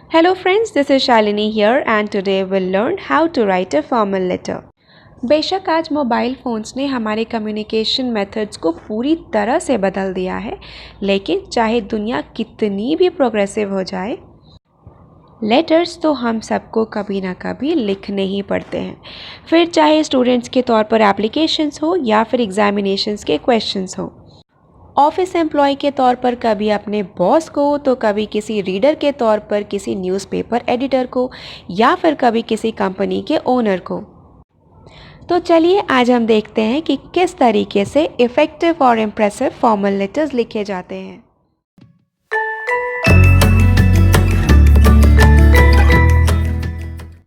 Hello friends, this is Shalini here and today we'll learn how to write a formal letter. बेशक आज mobile phones ने हमारे communication methods को पूरी तरह से बदल दिया है, लेकिन चाहे दुनिया कितनी भी प्रोग्रेसिव हो जाए, लेटर्स तो हम सबको कभी ना कभी लिखने ही पड़ते हैं। फिर चाहे स्टूडेंट्स के तौर पर एप्लीकेशंस हो या फिर एग्जामिनेशंस के क्वेश्चंस हो, ऑफिस एम्प्लॉय के तौर पर कभी अपने बॉस को, तो कभी किसी रीडर के तौर पर किसी न्यूज़पेपर एडिटर को, या फिर कभी किसी कंपनी के ओनर को। तो चलिए आज हम देखते हैं कि किस तरीके से इफ़ेक्टिव और इम्प्रेसिव फॉर्मल लेटर्स लिखे जाते हैं।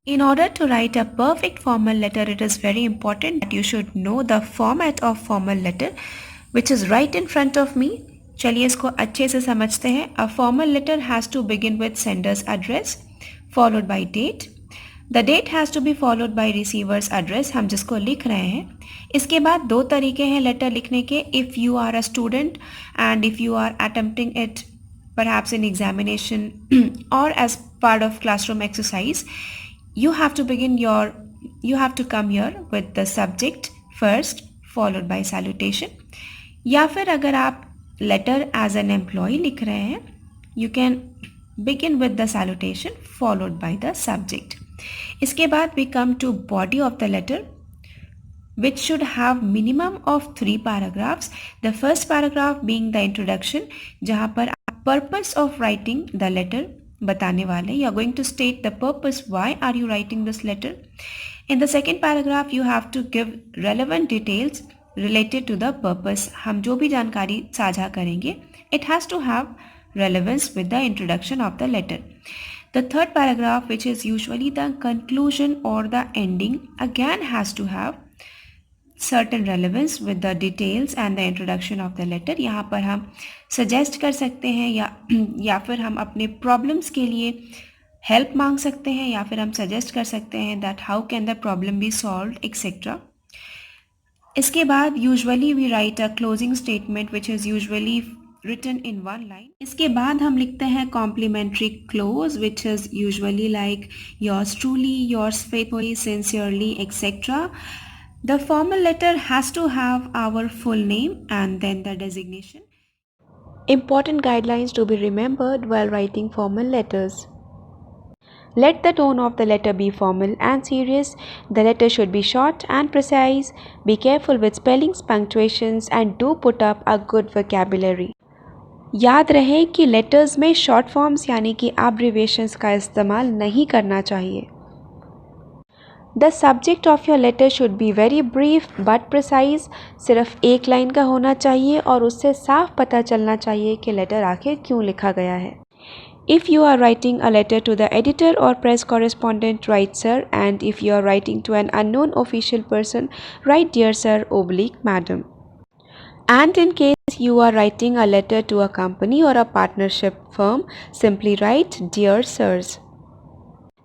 In order to write a perfect formal letter, it is very important that you should know the format of formal letter, which is right in front of me. चलिए इसको अच्छे से समझते हैं। A formal letter has to begin with sender's address followed by date. The date has to be followed by receiver's address, हम जिसको लिख रहे हैं। इसके बाद दो तरीके हैं लेटर लिखने के। If you are a student and if you are attempting it perhaps in examination or as part of classroom exercise, you have to come here with the subject first followed by salutation. या फिर अगर आप letter as an employ लिख रहे हैं, you can begin with the salutation followed by the subject. इसके बाद we come to body of the letter which should have minimum of 3 paragraphs. The first paragraph being the introduction, जहाँ पर purpose of writing the letter बताने वाले, you are going to state the purpose, why are you writing this letter. In the second paragraph you have to give relevant details related to the purpose. हम जो भी जानकारी साझा करेंगे, it has to have relevance with the introduction of the letter. The third paragraph, which is usually the conclusion or the ending, again has to have certain relevance with the details and the introduction of the letter. यहाँ पर हम suggest कर सकते हैं या फिर हम अपने problems के लिए help मांग सकते हैं, या फिर हम suggest कर सकते हैं that how can the problem be solved, etc. इसके बाद usually we write a closing statement which is usually written in one line. इसके बाद हम लिखते हैं complimentary close which is usually like yours truly, yours faithfully, sincerely, etc. The formal letter has to have our full name and then the designation. Important guidelines to be remembered while writing formal letters. Let the tone of the letter be formal and serious. The letter should be short and precise. Be careful with spellings, punctuations and do put up a good vocabulary. याद रहे कि letters में short forms यानी कि abbreviations का इस्तेमाल नहीं करना चाहिए। The subject of your letter should be very brief but precise. सिर्फ एक लाइन का होना चाहिए और उससे साफ पता चलना चाहिए कि लेटर आखिर क्यों लिखा गया है। If you are writing a letter to the editor or press correspondent, write sir, and if you are writing to an unknown official person, write dear sir / madam. And in case you are writing a letter to a company or a partnership firm, simply write dear sirs.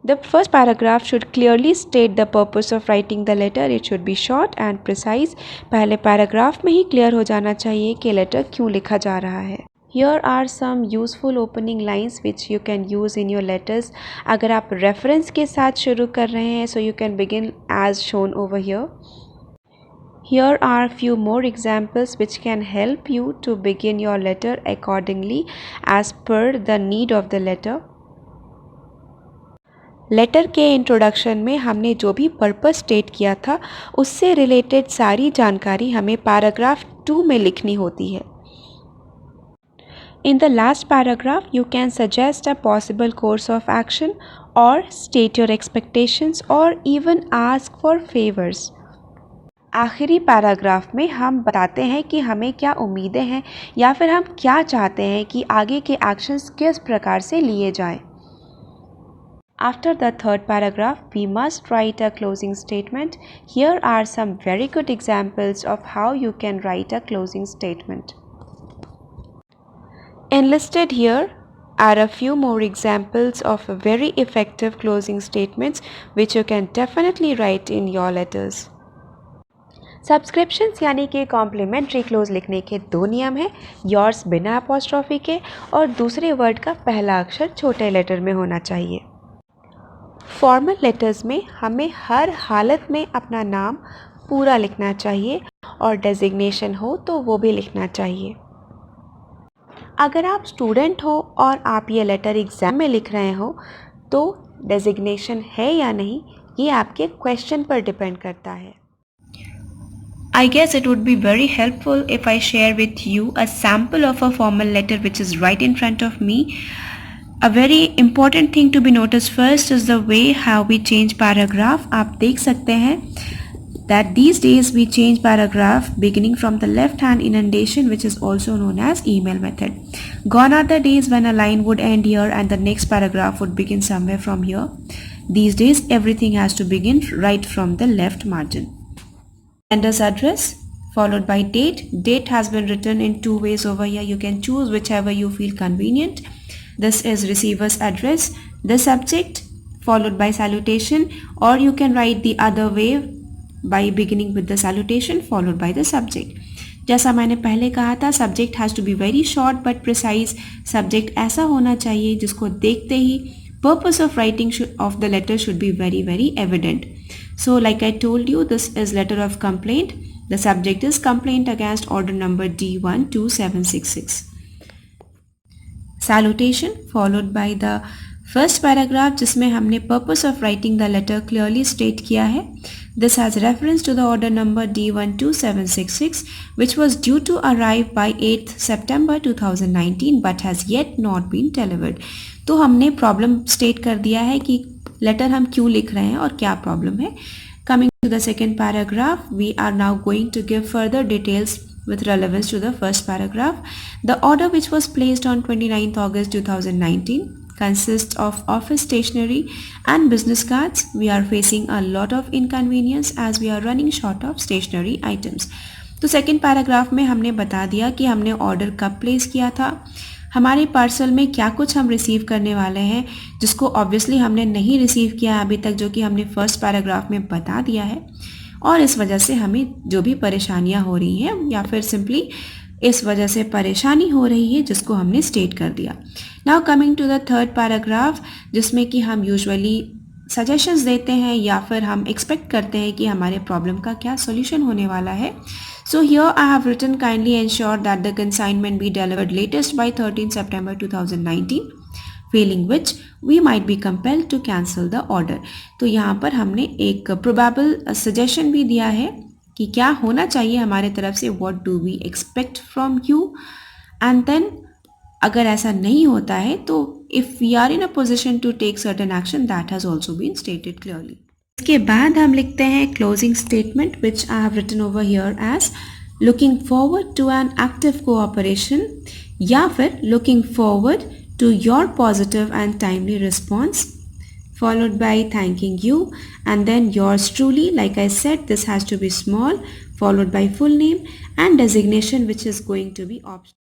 The first paragraph should clearly state the purpose of writing the letter. It should be short and precise. पहले paragraph में ही clear हो जाना चाहिए कि letter क्यों लिखा जा रहा है। Here are some useful opening lines which you can use in your letters. अगर आप reference के साथ शुरू कर रहे हैं, so you can begin as shown over here. Here are few more examples which can help you to begin your letter accordingly as per the need of the letter. Letter के introduction में हमने जो भी purpose state किया था उससे related सारी जानकारी हमें पैराग्राफ 2 में लिखनी होती है। In the last paragraph, you can suggest a possible course of action or state your expectations or even ask for favors. आखिरी पैराग्राफ में हम बताते हैं कि हमें क्या उम्मीदें हैं या फिर हम क्या चाहते हैं कि आगे के एक्शंस किस प्रकार से लिए जाएं। After the third paragraph, we must write a closing statement. Here are some very good examples of how you can write a closing statement. Enlisted here are a few more examples of very effective closing statements which you can definitely write in your letters. Subscriptions यानी कि complimentary close लिखने के दो नियम हैं, yours बिना apostrophe के और दूसरे वर्ड का पहला अक्षर छोटे लेटर में होना चाहिए। फॉर्मल लेटर्स में हमें हर हालत में अपना नाम पूरा लिखना चाहिए और डेजिग्नेशन हो तो वो भी लिखना चाहिए। अगर आप स्टूडेंट हो और आप ये लेटर एग्ज़ाम में लिख रहे हो तो डेजिग्नेशन है या नहीं ये आपके क्वेश्चन पर डिपेंड करता है। I guess it would be very helpful if I share with you a sample of a formal letter which is right in front of me. A very important thing to be noticed first is the way how we change paragraph. आप देख सकते हैं that these days we change paragraph beginning from the left hand indentation, which is also known as email method. Gone are the days when a line would end here and the next paragraph would begin somewhere from here. These days everything has to begin right from the left margin. Sender's address followed by date. Date has been written in two ways over here. You can choose whichever you feel convenient. This is receiver's address. The subject followed by salutation, or you can write the other way by beginning with the salutation followed by the subject. जैसा मैंने पहले कहा था, subject has to be very short but precise. Subject ऐसा होना चाहिए जिसको देखते ही purpose of writing of the letter should be very evident. So like I told you, this is letter of complaint. The subject is complaint against order number D12766. Salutation followed by the first paragraph जिसमें हमने purpose of writing the letter clearly state किया है. This has reference to the order number D12766 which was due to arrive by 8th September 2019 but has yet not been delivered. तो हमने problem state कर दिया है कि letter हम क्यों लिख रहे हैं और क्या प्रॉब्लम है. Coming to the second paragraph, we are now going to give further details with relevance to the first paragraph. The order which was placed on 29th August 2019 consists of office stationery and business cards. We are facing a lot of inconvenience as we are running short of stationery items. तो second paragraph में हमने बता दिया कि हमने order कब place किया था, हमारे पार्सल में क्या कुछ हम रिसीव करने वाले हैं जिसको ऑब्वियसली हमने नहीं रिसीव किया अभी तक, जो कि हमने फर्स्ट पैराग्राफ में बता दिया है, और इस वजह से हमें जो भी परेशानियां हो रही हैं या फिर सिंपली इस वजह से परेशानी हो रही है जिसको हमने स्टेट कर दिया. Now coming to the third paragraph जिसमें कि हम यूजुअली सजेशंस देते हैं या फिर हम एक्सपेक्ट करते हैं कि हमारे प्रॉब्लम का क्या सॉल्यूशन होने वाला है. So here I have written kindly ensure that the consignment be delivered latest by 13 September 2019, failing which we might be compelled to cancel the order. तो यहाँ पर हमने एक probable suggestion भी दिया है कि क्या होना चाहिए हमारे तरफ से, what do we expect from you, and then अगर ऐसा नहीं होता है तो if we are in a position to take certain action, that has also been stated clearly. इसके बाद हम लिखते हैं closing statement which I have written over here as looking forward to an active cooperation या फिर looking forward to your positive and timely response followed by thanking you and then yours truly. Like I said, this has to be small followed by full name and designation which is going to be optional.